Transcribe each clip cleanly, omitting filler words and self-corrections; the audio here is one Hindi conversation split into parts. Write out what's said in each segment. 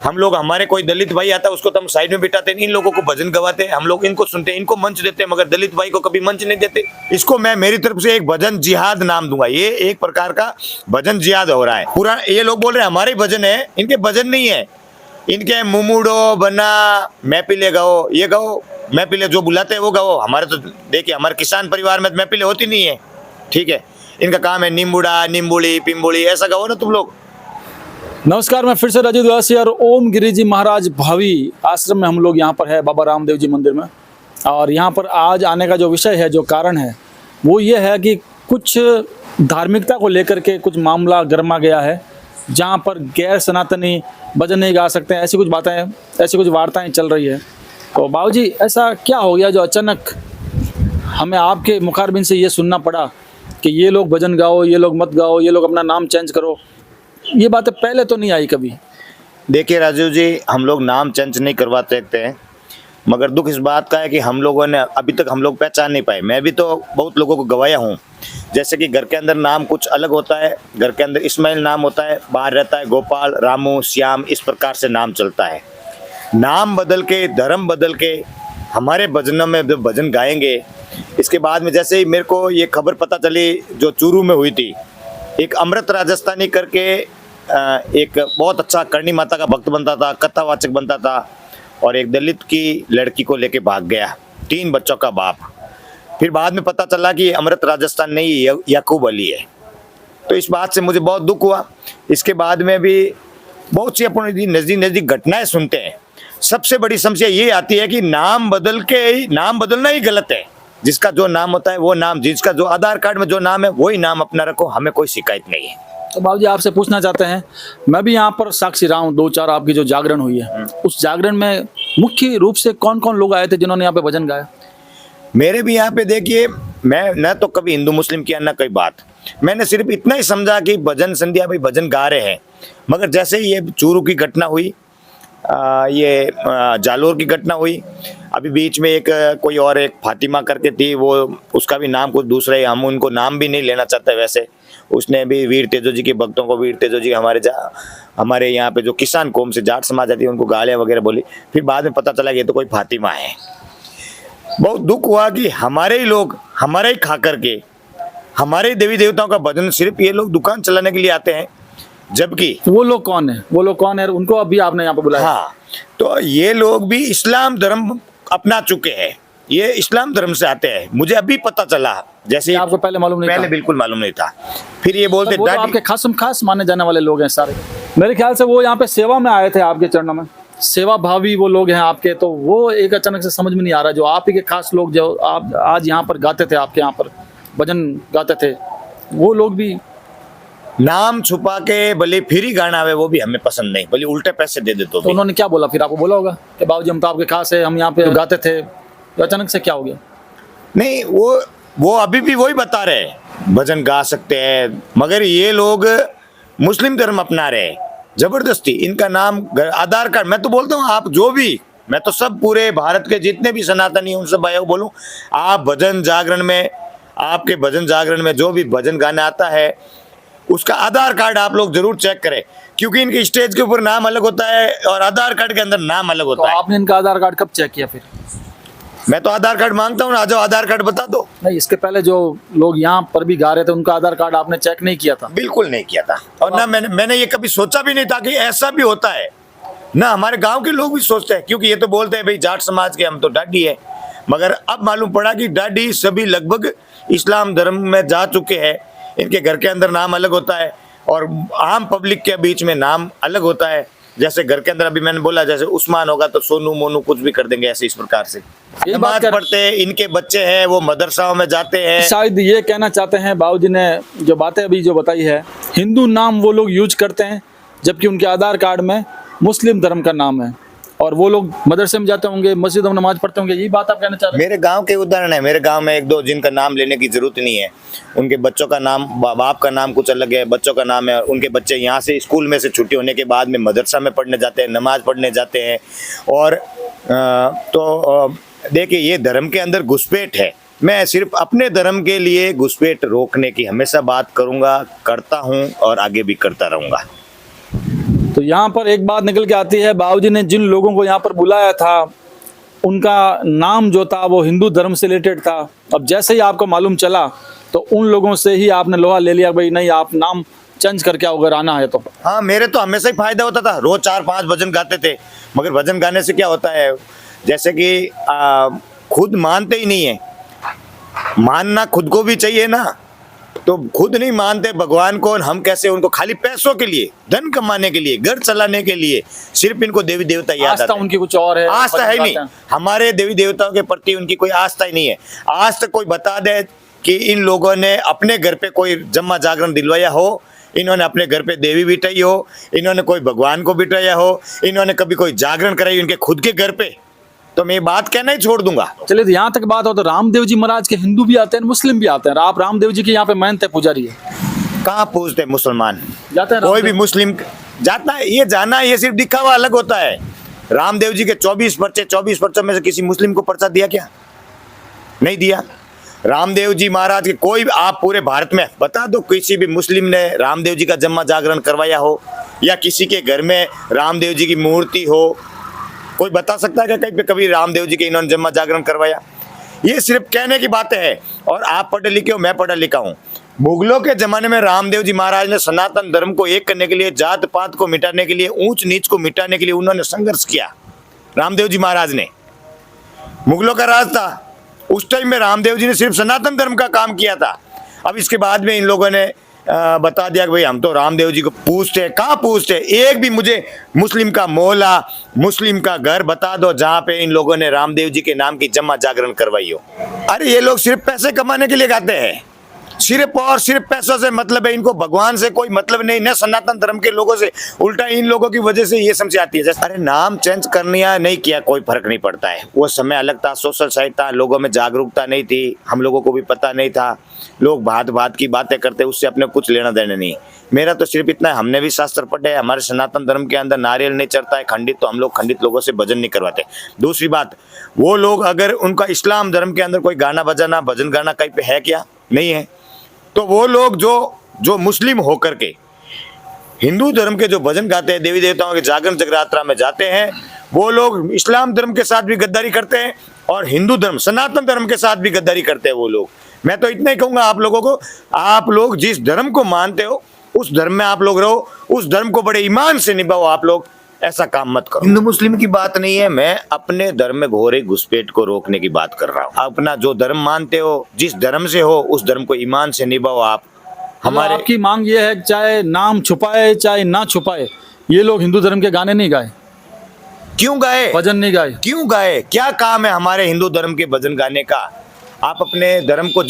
हम लोग, हमारे कोई दलित भाई आता है उसको तो हम साइड में बिठाते हैं, इन लोगों को भजन गवाते हैं, हम लोग इनको सुनते हैं, इनको मंच देते हैं, मगर दलित भाई को कभी मंच नहीं देते। इसको मैं मेरी तरफ से एक भजन जिहाद नाम दूंगा। ये एक प्रकार का भजन जिहाद हो रहा है पूरा। ये लोग बोल रहे हैं हमारे भजन है, इनके भजन नहीं है। इनके मुमुड़ो बना महफिले गाओ, ये गाओ, महफिले जो बुलाते हैं वो गाओ। हमारे तो देखिए, हमारे किसान परिवार में महफिले होती नहीं है, ठीक है। इनका काम है नींबुड़ा, नींबुड़ी, पिंबुड़ी, ऐसा गाओ ना तुम लोग। नमस्कार, मैं फिर से राजू द्वासी और ओम गिरी जी महाराज भावी आश्रम में हम लोग यहाँ पर है, बाबा रामदेव जी मंदिर में। और यहाँ पर आज आने का जो विषय है, जो कारण है, वो ये है कि कुछ धार्मिकता को लेकर के कुछ मामला गरमा गया है, जहाँ पर गैर सनातनी भजन नहीं गा सकते हैं, ऐसी कुछ बातें, ऐसी कुछ वार्ताएं चल रही है। तो बाबू जी, ऐसा क्या हो गया जो अचानक हमें आपके मुखारबिन से ये सुनना पड़ा कि ये लोग भजन गाओ, ये लोग मत गाओ, ये लोग अपना नाम चेंज करो? ये बातें पहले तो नहीं आई कभी। देखिए राजू जी, हम लोग नाम चेंज नहीं करवाते हैं, मगर दुख इस बात का है कि हम लोगों ने अभी तक हम लोग पहचान नहीं पाए। मैं भी तो बहुत लोगों को गवाया हूँ, जैसे कि घर के अंदर नाम कुछ अलग होता है, घर के अंदर इस्माइल नाम होता है, बाहर रहता है गोपाल, रामू, श्याम, इस प्रकार से नाम चलता है। नाम बदल के, धर्म बदल के हमारे भजनों में जब भजन गाएंगे, इसके बाद में जैसे ही मेरे को ये खबर पता चली जो चूरू में हुई थी, एक अमृत राजस्थानी करके एक बहुत अच्छा करणी माता का भक्त बनता था, कथावाचक बनता था, और एक दलित की लड़की को लेके भाग गया, 3 बच्चों का बाप। फिर बाद में पता चला कि अमृत राजस्थान नहीं, याकूब अली है। तो इस बात से मुझे बहुत दुख हुआ। इसके बाद में भी बहुत सी अपनी नज़दीक घटनाएं सुनते हैं। सबसे बड़ी समस्या ये आती है कि नाम बदलना ही गलत है। जिसका जो नाम होता है वो नाम, जिसका जो आधार कार्ड में जो नाम है वही नाम अपना रखो, हमें कोई शिकायत नहीं है। तो बाबू जी, आपसे पूछना चाहते हैं, मैं भी यहाँ पर साक्षी रहा हूँ, 2-4 आपकी जो जागरण हुई है, उस जागरण में मुख्य रूप से कौन कौन लोग आए थे जिन्होंने यहाँ पे भजन गाया? मेरे भी यहाँ पे देखिए, मैं न तो कभी हिंदू मुस्लिम किया ना कोई बात, मैंने सिर्फ इतना ही समझा कि भजन संध्या भाई भजन गा रहे हैं। मगर जैसे ही ये चूरू की घटना हुई, ये जालोर की घटना हुई, अभी बीच में एक कोई और एक फातिमा करके थी, वो उसका भी नाम कुछ दूसरा है, हम उनको नाम भी नहीं लेना चाहते वैसे। उसने भी वीर तेजो जी के भक्तों को, वीर तेजो जी हमारे यहाँ पे जो किसान कौम से जाट समाज आती है उनको गालियाँ वगैरह बोली। फिर बाद में पता चला कि ये तो कोई फातिमा है। बहुत दुख हुआ कि हमारे ही लोग, हमारे ही खा करके, हमारे देवी देवताओं का भजन सिर्फ ये लोग दुकान चलाने के लिए आते हैं, जबकि वो लोग कौन है? वो लोग कौन है उनको अभी आपने यहाँ पे बुलाया? हाँ, तो ये लोग भी इस्लाम धर्म अपना चुके हैं, ये इस्लाम धर्म से आते हैं। मुझे अभी पता चला, जैसे आपको पहले मालूम नहीं था? पहले बिल्कुल मालूम नहीं था। फिर ये बोलते वो तो आपके खास माने जाने वाले लोग हैं सारे। मेरे ख्याल से वो यहाँ पे सेवा में आए थे, आपके चरणों में सेवा भावी वो लोग हैं आपके। तो वो एक अचानक से समझ में नहीं आ रहा, जो आप ही के खास लोग जो आप आज यहाँ पर गाते थे, आपके यहाँ पर भजन गाते थे, वो लोग भी नाम छुपा के भले फिर ही गाना आवे, वो भी हमें पसंद नहीं, भले उल्टे पैसे दे दे तो उन्होंने क्या बोला? फिर आपको बोला होगा कि बाबूजी हम तो आपके खास है, हम यहाँ पे गाते थे, तो अचानक से क्या हो गया? नहीं, वो अभी भी वही बता रहे हैं भजन गा सकते हैं, मगर ये लोग मुस्लिम धर्म अपना रहे हैं जबरदस्ती। इनका नाम आधार कार्ड, मैं तो बोलता हूँ आप जो भी, मैं तो सब पूरे भारत के जितने भी सनातनी हैं उन सब भाइयों को बोलूँ, आप भजन जागरण में, आपके भजन जागरण में जो भी भजन गाने आता है उसका आधार कार्ड आप लोग जरूर चेक करें, क्योंकि इनके स्टेज के ऊपर नाम अलग होता है और आधार कार्ड के अंदर नाम अलग होता है। आपने इनका आधार कार्ड कब चेक किया? फिर मैं तो आधार कार्ड मांगता हूँ, आ जाओ आधार कार्ड बता दो। नहीं, इसके पहले जो लोग यहाँ पर भी गा रहे थे उनका आधार कार्ड आपने चेक नहीं किया था? बिल्कुल नहीं किया था, और ना मैंने ये कभी सोचा भी नहीं था कि ऐसा भी होता है। ना हमारे गांव के लोग भी सोचते हैं, क्योंकि ये तो बोलते हैं भाई जाट समाज के हम तो डाडी है, मगर अब मालूम पड़ा कि डाडी सभी लगभग इस्लाम धर्म में जा चुके हैं। इनके घर के अंदर नाम अलग होता है और आम पब्लिक के बीच में नाम अलग होता है। जैसे घर के अंदर अभी मैंने बोला, जैसे उस्मान होगा तो सोनू मोनू कुछ भी कर देंगे, ऐसे इस प्रकार से नमाज पढ़ते हैं। इनके बच्चे हैं वो मदरसाओं में जाते हैं। शायद ये कहना चाहते हैं बाबूजी ने जो बातें अभी जो बताई है, हिंदू नाम वो लोग यूज करते हैं जबकि उनके आधार कार्ड में मुस्लिम धर्म का नाम है, और वो लोग मदरसे में जाते होंगे, मस्जिदों में नमाज पढ़ते होंगे, यही बात आप कहना चाह रहे हैं? मेरे गांव के उदाहरण है, मेरे गांव में 1-2 जिनका नाम लेने की जरूरत नहीं है, उनके बच्चों का नाम, बाप का नाम कुछ अलग है, बच्चों का नाम है, उनके बच्चे यहाँ से स्कूल में से छुट्टी होने के बाद में मदरसा में पढ़ने जाते हैं, नमाज पढ़ने जाते हैं। और देखिए, ये धर्म के अंदर घुसपैठ है। मैं सिर्फ अपने धर्म के लिए घुसपैठ रोकने की हमेशा बात करूंगा, करता हूं और आगे भी करता रहूंगा। तो यहाँ पर एक बात निकल के आती है, बाबूजी ने जिन लोगों को यहाँ पर बुलाया था उनका नाम जो था वो हिंदू धर्म से रिलेटेड था। अब जैसे ही आपको मालूम चला तो उन लोगों से ही आपने लोहा ले लिया, भाई नहीं आप नाम चेंज करके अगर आना है तो। हाँ, मेरे तो हमेशा ही फायदा होता था, रोज 4-5 भजन गाते थे। मगर भजन गाने से क्या होता है, जैसे कि खुद मानते ही नहीं है, मानना खुद को भी चाहिए ना, तो खुद नहीं मानते भगवान को, हम कैसे उनको खाली पैसों के लिए, धन कमाने के लिए, घर चलाने के लिए सिर्फ इनको देवी देवता याद आस्था आते हैं। उनकी कुछ और है, आस्था है नहीं, हैं। हमारे देवी देवताओं के प्रति उनकी कोई आस्था ही नहीं है। आज तक कोई बता दे कि इन लोगों ने अपने घर पे कोई जम्मा जागरण दिलवाया हो, इन्होंने अपने घर पे देवी बिठाई हो, इन्होंने कोई भगवान को बिठाया हो, इन्होंने कभी कोई जागरण कराई उनके खुद के घर पे, तो मैं ये बात कहना ही छोड़ दूंगा। चलिए तो यहाँ तक बात हो तो रामदेव जी महाराज के हिंदू भी आते हैं, मुस्लिम भी आते हैं। आप रामदेव जी के यहाँ पे मेहनत है, पुजारी है, कहाँ पूछते मुसलमान, जाते हैं कोई भी रामदेव? मुस्लिम जाता है, ये जाना ये सिर्फ दिखावा अलग होता है। रामदेव जी के 24 पर्चों में से किसी मुस्लिम को पर्चा दिया क्या? नहीं दिया। रामदेव जी महाराज के कोई आप पूरे भारत में बता दो किसी भी मुस्लिम ने रामदेव जी का जम्मा जागरण करवाया हो, या किसी के घर में रामदेव जी की मूर्ति हो, कोई बता सकता है कि कहीं पे कभी रामदेव जी के इन्होंने जम्मा जागरण करवाया? ये सिर्फ कहने की बातें हैं। और आप पढ़े लिखे हो, मैं पढ़ा लिखा हूँ। मुगलों के जमाने में रामदेव जी महाराज ने सनातन धर्म को एक करने के लिए, जात पात को मिटाने के लिए, ऊंच नीच को मिटाने के लिए उन्होंने संघर्ष किया। रामदेव जी महाराज ने, मुगलों का राज था उस टाइम में, रामदेव जी ने सिर्फ सनातन धर्म का काम किया था। अब इसके बाद में इन लोगों ने बता दिया कि भाई हम तो रामदेव जी को पूछते हैं। कहाँ पूछते हैं? एक भी मुझे मुस्लिम का मोहल्ला, मुस्लिम का घर बता दो जहाँ पे इन लोगों ने रामदेव जी के नाम की जम्मा जागरण करवाई हो। अरे ये लोग सिर्फ पैसे कमाने के लिए गाते हैं, सिर्फ और सिर्फ पैसों से मतलब है इनको, भगवान से कोई मतलब नहीं, न सनातन धर्म के लोगों से। उल्टा इन लोगों की वजह से ये समझ आती है। जैसे अरे नाम चेंज करनी है, नहीं किया कोई फर्क नहीं पड़ता है। वो समय अलग था, सोशल साइड था, लोगों में जागरूकता नहीं थी, हम लोगों को भी पता नहीं था, लोग भात भात की बातें करते, उससे अपने कुछ लेना देना नहीं। मेरा तो सिर्फ इतना है, हमने भी शास्त्र पढ़े, हमारे सनातन धर्म के अंदर नारियल नहीं चढ़ता है, खंडित, तो हम लोग खंडित लोगों से भजन नहीं करवाते। दूसरी बात, वो लोग अगर उनका इस्लाम धर्म के अंदर कोई गाना बजाना, भजन गाना कहीं पे है क्या? नहीं है। तो वो लोग जो मुस्लिम होकर के हिंदू धर्म के जो भजन गाते हैं, देवी देवताओं के जागरण जगरात्रा में जाते हैं, वो लोग इस्लाम धर्म के साथ भी गद्दारी करते हैं और हिंदू धर्म, सनातन धर्म के साथ भी गद्दारी करते हैं वो लोग। मैं तो इतना ही कहूंगा आप लोगों को, आप लोग जिस धर्म को मानते हो उस धर्म में आप लोग रहो, उस धर्म को बड़े ईमान से निभाओ। आप लोग ऐसा काम मत करो। हिंदू मुस्लिम की बात नहीं है, मैं अपने धर्म में घोरे घुसपैठ को रोकने की बात कर रहा हूँ। अपना जो धर्म मानते हो, जिस धर्म से हो, उस धर्म को ईमान से निभाओ। आप हमारे आपकी मांग ये है, चाहे नाम छुपाए चाहे ना छुपाए, ये लोग हिंदू धर्म के गाने नहीं गाए। क्यों गाए? भजन नहीं गाए। क्यों गाए? क्या काम है हमारे हिंदू धर्म के भजन गाने का? आप अपने धर्म को,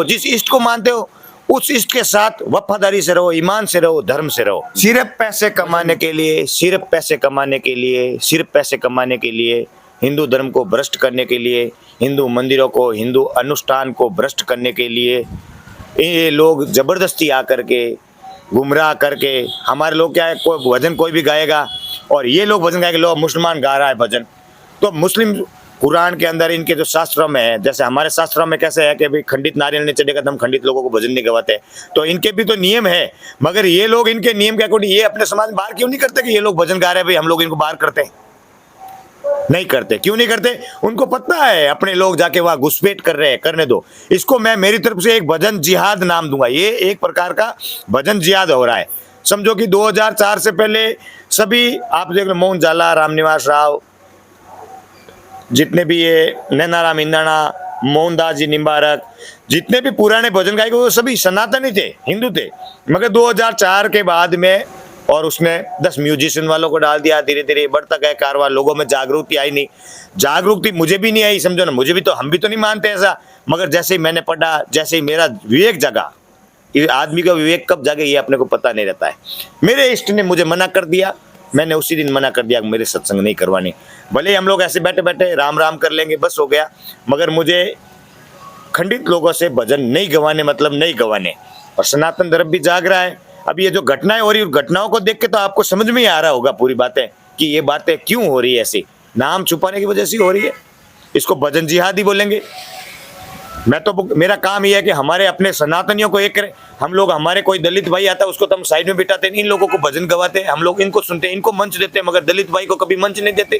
जिस इष्ट को मानते हो उस इष्ट के साथ वफादारी से रहो, ईमान से रहो, धर्म से रहो। सिर्फ पैसे कमाने के लिए, सिर्फ पैसे कमाने के लिए, सिर्फ पैसे कमाने के लिए, हिंदू धर्म को भ्रष्ट करने के लिए, हिंदू मंदिरों को, हिंदू अनुष्ठान को भ्रष्ट करने के लिए ये लोग जबरदस्ती आकर के, गुमराह करके, हमारे लोग क्या है, कोई भजन कोई भी गाएगा और ये लोग भजन गाएंगे, लोग मुसलमान गा रहा है भजन, तो मुस्लिम कुरान के अंदर इनके जो शास्त्रों में है, जैसे हमारे शास्त्रों में कैसे है कि भाई खंडित नारियल नहीं चढ़ेगा तो हम खंडित लोगों को भजन नहीं गवाते, तो इनके भी तो नियम है। मगर ये लोग इनके नियम के अकॉर्डिंग ये अपने समाज में बाहर क्यों नहीं करते कि ये लोग भजन गा रहे हैं, भाई हम लोग इनको बाहर करते हैं? नहीं करते। क्यों नहीं करते? उनको पता है अपने लोग जाके वहां घुसपैठ कर रहे हैं, करने दो। इसको मैं मेरी तरफ से एक भजन जिहाद नाम दूंगा। ये एक प्रकार का भजन जिहाद हो रहा है। समझो कि 2004 से पहले सभी आप देख लो, मोहन जाला, रामनिवास राव, जितने भी ये नैनाराम इंदाना, मोहनदास जी निम्बारक, जितने भी पुराने भजन गायक वो सभी सनातनी थे, हिंदू थे। मगर 2004 के बाद में और उसमें 10 म्यूजिशियन वालों को डाल दिया, धीरे धीरे बढ़ता गया कारवां, लोगों में जागरूकता आई नहीं। जागरूकता मुझे भी नहीं आई, समझो ना, मुझे भी तो, हम भी तो नहीं मानते ऐसा। मगर जैसे ही मैंने पढ़ा, जैसे ही मेरा विवेक जगा, ये आदमी का विवेक कब जागे ये अपने को पता नहीं रहता है। मेरे इष्ट ने मुझे मना कर दिया, मैंने उसी दिन मना कर दिया कि मेरे सत्संग नहीं करवानी। भले ही हम लोग ऐसे बैठे बैठे राम राम कर लेंगे, बस हो गया, मगर मुझे खंडित लोगों से भजन नहीं गवाने, मतलब नहीं गवाने। और सनातन धर्म भी जाग रहा है। अब ये जो घटनाएं हो रही है, घटनाओं को देख के तो आपको समझ में ही आ रहा होगा पूरी बातें कि ये बातें क्यों हो रही है, ऐसी नाम छुपाने की वजह से हो रही है। इसको भजन जिहादी बोलेंगे। मैं तो मेरा काम ये है कि हमारे अपने सनातनियों को एक करें। हम लोग, हमारे कोई दलित भाई आता है उसको तो हम साइड में बिठाते हैं, इन लोगों को भजन गवाते हैं, हम लोग इनको सुनते हैं, इनको मंच देते हैं, मगर दलित भाई को कभी मंच नहीं देते।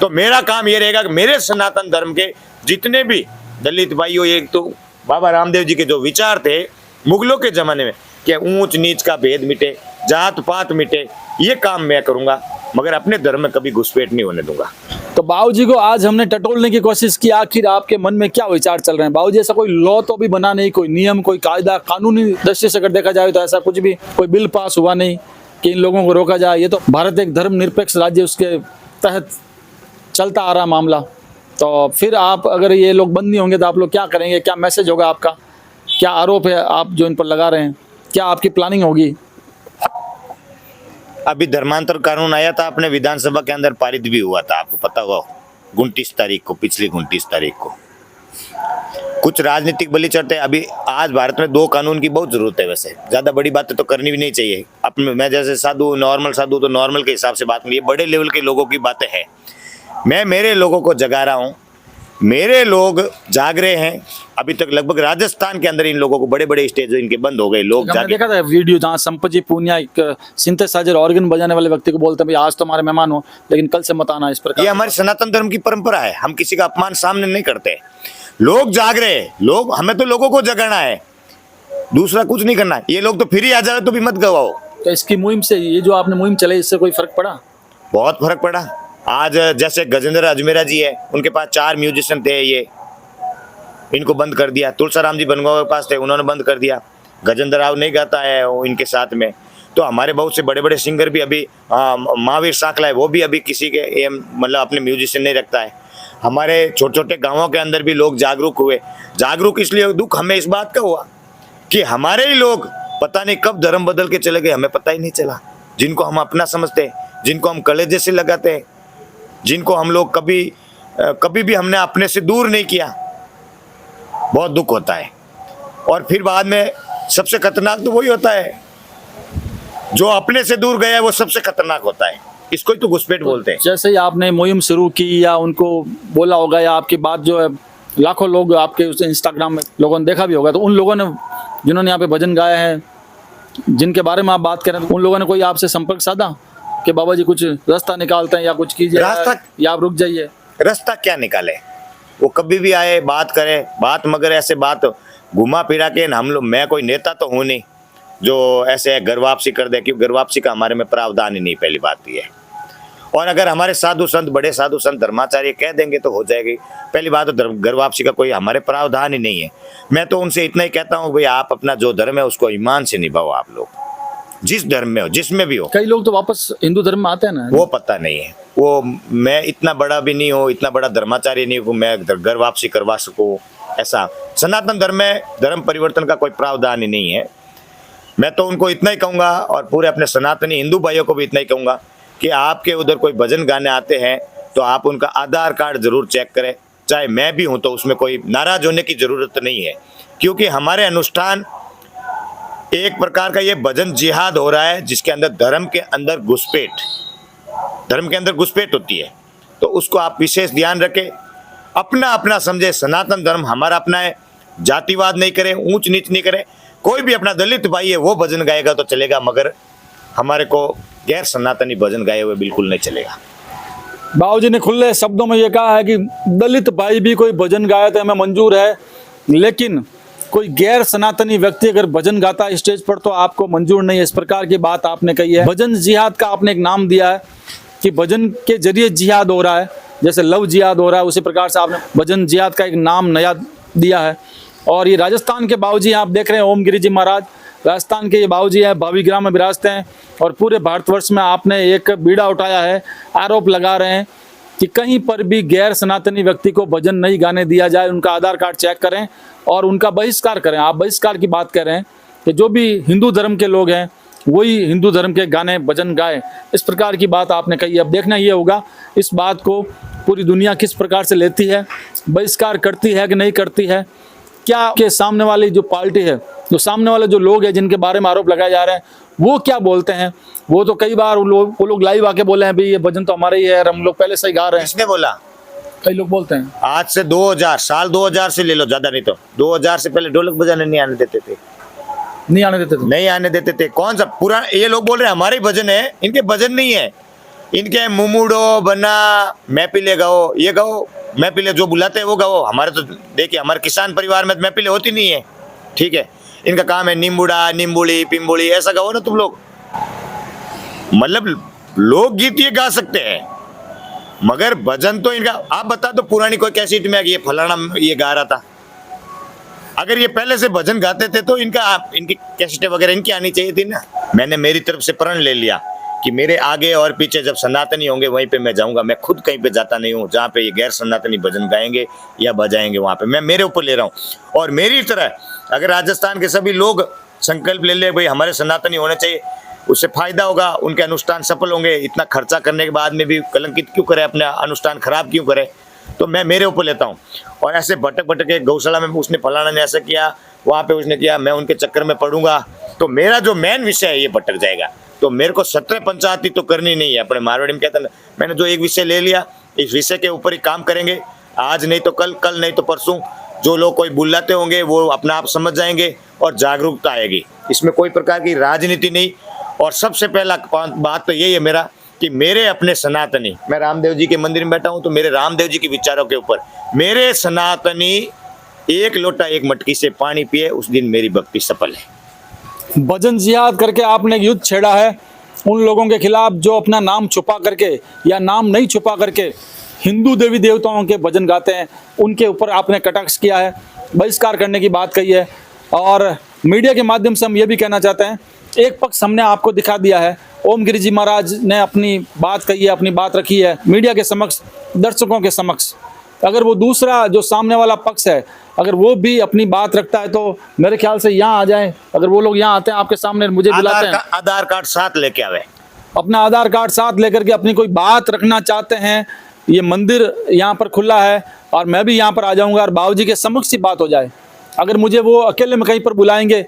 तो मेरा काम ये रहेगा कि मेरे सनातन धर्म के जितने भी दलित भाई हो, एक तो बाबा रामदेव जी के जो विचार थे मुगलों के जमाने में कि ऊंच नीच का भेद मिटे, जात पात मिटे, ये काम मैं करूंगा, मगर अपने धर्म में कभी घुसपैठ नहीं होने दूंगा। तो बाबूजी को आज हमने टटोलने की कोशिश की, आखिर आपके मन में क्या विचार चल रहे हैं बाबूजी? ऐसा कोई लॉ तो भी बना नहीं, कोई नियम, कोई कायदा, कानूनी दृष्टि से अगर देखा जाए तो ऐसा कुछ भी कोई बिल पास हुआ नहीं कि इन लोगों को रोका जाए। ये तो भारत एक धर्मनिरपेक्ष राज्य, उसके तहत चलता आ रहा मामला। तो फिर आप अगर ये लोग बंद नहीं होंगे तो आप लोग क्या करेंगे? क्या मैसेज होगा आपका? क्या आरोप है आप जो इन पर लगा रहे हैं? क्या आपकी प्लानिंग होगी? अभी धर्मांतर कानून आया था, अपने विधानसभा के अंदर पारित भी हुआ था, आपको पता होगा, 29 तारीख को, पिछली 29 तारीख को। कुछ राजनीतिक बलि चढ़ते हैं। अभी आज भारत में 2 कानून की बहुत जरूरत है। वैसे ज्यादा बड़ी बातें तो करनी भी नहीं चाहिए। अपने मैं जैसे साधु, नॉर्मल साधु, तो नॉर्मल के हिसाब से बात करिए, बड़े लेवल के लोगों की बातें हैं। मैं मेरे लोगों को जगा रहा हूँ, मेरे लोग जाग रहे हैं। अभी तक लगभग राजस्थान के अंदर इन लोगों को बड़े बड़े स्टेज इनके बंद हो गए, लोग हमने जागे। देखा था वीडियो जहाँ संपत पूनिया एक सिंथेसाइजर ऑर्गन बजाने वाले व्यक्ति को बोलते हैं भाई आज तो हमारे मेहमान हो लेकिन कल से मत आना, इस प्रकार। ये हमारी सनातन धर्म की परंपरा है, हम किसी का अपमान सामने नहीं करते। लोग जाग रहे हैं, लोग, हमें तो लोगों को जगाना है, दूसरा कुछ नहीं करना है। ये लोग तो फिर ही आ जाए तो भी मत गवाओ। तो इसकी मुहिम से, ये जो आपने मुहिम चलाई, इससे कोई फर्क पड़ा? बहुत फर्क पड़ा। आज जैसे गजेंद्र अजमेरा जी है, उनके पास 4 म्यूजिशियन थे, ये इनको बंद कर दिया। तुलसाराम जी बनगांव के पास थे, उन्होंने बंद कर दिया। गजेंद्र राव नहीं गाता है वो इनके साथ में। तो हमारे बहुत से बड़े बड़े सिंगर भी अभी, महावीर साकला है, वो भी अभी किसी के मतलब अपने म्यूजिशियन नहीं रखता है। हमारे छोटे छोटे गाँवों के अंदर भी लोग जागरूक हुए। जागरूक इसलिए दुख हमें इस बात का हुआ कि हमारे ही लोग पता नहीं कब धर्म बदल के चले गए, हमें पता ही नहीं चला। जिनको हम अपना समझते हैं, जिनको हम कलेजे से लगाते हैं, जिनको हम लोग कभी भी हमने अपने से दूर नहीं किया, बहुत दुख होता है। और फिर बाद में सबसे खतरनाक तो वही होता है जो अपने से दूर गया है, वो सबसे खतरनाक होता है। इसको ही तो घुसपैठ बोलते हैं। जैसे ही आपने मुहिम शुरू की या उनको बोला होगा या आपकी बात जो है लाखों लोग आपके उस इंस्टाग्राम में लोगों ने देखा भी होगा, तो उन लोगों ने जिन्होंने यहाँ पे भजन गाया है, जिनके बारे में आप बात करें, उन लोगों ने कोई आपसे संपर्क साधा कि बाबा जी कुछ रास्ता निकालते हैं या कुछ कीजिए, या आप रुक जाइए? रास्ता क्या निकाले, वो कभी भी आए, बात करे, बात, मगर ऐसे बात घुमा फिरा के हम लोग, मैं कोई नेता तो हूँ नहीं जो ऐसे घर वापसी कर दे, क्योंकि घर वापसी का हमारे में प्रावधान ही नहीं, पहली बात ये है। और अगर हमारे साधु संत, बड़े साधु संत, धर्माचार्य कह देंगे तो हो जाएगी। पहली बात तो घर वापसी का कोई हमारे प्रावधान ही नहीं है। मैं तो उनसे इतना ही कहता हूँ, भाई आप अपना जो धर्म है उसको ईमान से निभाओ। आप लोग जिस धर्म में हो, जिसमें भी हो। कई लोग तो वापस हिंदू धर्म में आते हैं ना, वो पता नहीं है। वो, मैं इतना बड़ा भी नहीं हूँ, इतना बड़ा धर्माचार्य नहीं हूँ मैं घर वापसी करवा सकूँ। ऐसा सनातन धर्म में धर्म परिवर्तन का कोई प्रावधान ही नहीं है। मैं तो उनको इतना ही कहूँगा, और पूरे अपने सनातनी हिंदू भाइयों को भी इतना ही कहूँगा कि आपके उधर कोई भजन गाने आते हैं तो आप उनका आधार कार्ड जरूर चेक करें। चाहे मैं भी हूँ तो उसमें कोई नाराज होने की जरूरत नहीं है, क्योंकि हमारे अनुष्ठान एक प्रकार का ये भजन जिहाद हो रहा है, जिसके अंदर धर्म के अंदर घुसपैठ होती है। तो उसको आप विशेष ध्यान रखें, अपना अपना समझे। सनातन धर्म हमारा अपना है, जातिवाद नहीं करें, ऊंच नीच नहीं करें। कोई भी अपना दलित भाई है वो भजन गाएगा तो चलेगा, मगर हमारे को गैर सनातनी भजन गाए हुए बिल्कुल नहीं चलेगा। बाबूजी ने खुले शब्दों में ये कहा है कि दलित भाई भी कोई भजन गाए तो हमें मंजूर है, लेकिन कोई गैर सनातनी व्यक्ति अगर भजन गाता है स्टेज पर तो आपको मंजूर नहीं है। इस प्रकार की बात आपने कही है। भजन जिहाद का आपने एक नाम दिया है कि भजन के जरिए जिहाद हो रहा है, जैसे लव जिहाद हो रहा है, उसी प्रकार से आपने भजन जिहाद का एक नाम नया दिया है। और ये राजस्थान के बाबूजी आप देख रहे हैं, ओम गिरी जी महाराज राजस्थान के ये बाबूजी हैं, भावी ग्राम में विराजते हैं। और पूरे भारतवर्ष में आपने एक बीड़ा उठाया है, आरोप लगा रहे हैं कि कहीं पर भी गैर सनातनी व्यक्ति को भजन नहीं गाने दिया जाए, उनका आधार कार्ड चेक करें और उनका बहिष्कार करें। आप बहिष्कार की बात कर रहे हैं कि जो भी हिंदू धर्म के लोग हैं वही हिंदू धर्म के गाने भजन गाए, इस प्रकार की बात आपने कही। अब देखना ये होगा इस बात को पूरी दुनिया किस प्रकार से लेती है, बहिष्कार करती है कि नहीं करती है। क्या के सामने वाली जो पार्टी है, जो सामने वाले जो लोग हैं जिनके बारे में आरोप लगाए जा रहे हैं, वो क्या बोलते हैं? वो तो कई बार वो लोग लाइव आके बोले हैं भाई ये भजन तो हमारा ही है, हम लोग पहले से ही गा रहे हैं। किसने बोला? कई लोग बोलते हैं। आज से 2000 साल 2000 से ले लो, ज्यादा नहीं तो 2000 से पहले ढोलक बजाने नहीं आने देते थे, नहीं आने देते थे। नहीं आने देते थे। कौन सा पुराना, ये लोग बोल रहे हैं हमारे ही भजन है, इनके भजन नहीं है। इनके मुमुडो बना, मैपिले गाओ, ये गाओ, मैपिले जो बुलाते हैं वो गाओ। हमारे तो देखिए, हमारे किसान परिवार में मैपिले होती नहीं है, ठीक है। इनका काम है नींबुड़ा, नींबुड़ी, पिंबुड़ी, ऐसा गाओ ना तुम लोग। मतलब लोकगीत ये गा सकते हैं, मगर भजन तो इनका, आप बता दो पुरानी कोई कैसेट में ये फलाना ये गा रहा था। अगर ये पहले से भजन गाते थे तो इनकी कैसेटें वगैरह इनकी आनी चाहिए थी ना। मैंने मेरी तरफ से प्रण ले लिया कि मेरे आगे और पीछे जब सनातनी होंगे वहीं पे मैं जाऊंगा। मैं खुद कहीं पे जाता नहीं हूँ, जहाँ पे ये गैर सनातनी भजन गाएंगे या बजाएंगे वहाँ पे मैं मेरे ऊपर ले रहा हूँ। और मेरी तरह अगर राजस्थान के सभी लोग संकल्प ले ले भाई हमारे सनातनी होने चाहिए, उससे फायदा होगा, उनके अनुष्ठान सफल होंगे। इतना खर्चा करने के बाद में भी कलंकित क्यों करे, अपना अनुष्ठान खराब क्यों करे। तो मैं मेरे ऊपर लेता हूँ। और ऐसे भटक भटक के गौशाला में उसने फलाना ने ऐसा किया, वहाँ पे उसने किया, मैं उनके चक्कर में पड़ूंगा तो मेरा जो मेन विषय है ये भटक जाएगा। तो मेरे को 17 पंचायती तो करनी नहीं है। अपने मारवाड़ी में कहते हैं, मैंने जो एक विषय ले लिया, इस विषय के ऊपर ही काम करेंगे। आज नहीं तो कल, कल नहीं तो परसों। जो लोग कोई बुलाते होंगे वो अपना आप समझ जाएंगे और जागरूकता आएगी। इसमें कोई प्रकार की राजनीति नहीं। और सबसे पहला बात तो यही है मेरा कि मेरे अपने सनातनी, मैं रामदेव जी के मंदिर में बैठा हूँ तो मेरे रामदेव जी के विचारों के ऊपर मेरे सनातनी एक लोटा एक मटकी से पानी पिए, उस दिन मेरी भक्ति सफल है। भजन जिहाद करके आपने एक युद्ध छेड़ा है उन लोगों के खिलाफ जो अपना नाम छुपा करके या नाम नहीं छुपा करके हिंदू देवी देवताओं के भजन गाते हैं। उनके ऊपर आपने कटाक्ष किया है, बहिष्कार करने की बात कही है। और मीडिया के माध्यम से हम ये भी कहना चाहते हैं, एक पक्ष हमने आपको दिखा दिया है। ओम गिरी जी महाराज ने अपनी बात कही है, अपनी बात रखी है मीडिया के समक्ष, दर्शकों के समक्ष। अगर वो दूसरा जो सामने वाला पक्ष है, अगर वो भी अपनी बात रखता है तो मेरे ख्याल से यहाँ आ जाए। अगर वो लोग यहाँ आते हैं आपके सामने, मुझे बुलाते हैं, आधार कार्ड साथ लेके आवे, अपना आधार कार्ड साथ लेकर के अपनी कोई बात रखना चाहते हैं, ये मंदिर यहाँ पर खुला है और मैं भी यहाँ पर आ जाऊँगा और बाबूजी के समक्ष ही बात हो जाए। अगर मुझे वो अकेले में कहीं पर बुलाएंगे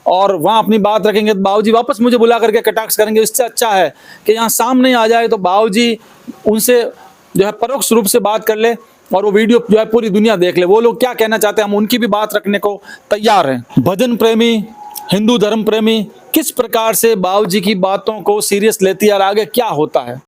और वहाँ अपनी बात रखेंगे तो बाबूजी वापस मुझे बुला करके कटाक्ष करेंगे। इससे अच्छा है कि यहाँ सामने आ जाए तो बाबूजी उनसे जो है परोक्ष रूप से बात कर ले और वो वीडियो जो है पूरी दुनिया देख ले। वो लोग क्या कहना चाहते हैं, हम उनकी भी बात रखने को तैयार हैं। भजन प्रेमी, हिंदू धर्म प्रेमी किस प्रकार से बाबूजी की बातों को सीरियस लेती है और आगे क्या होता है।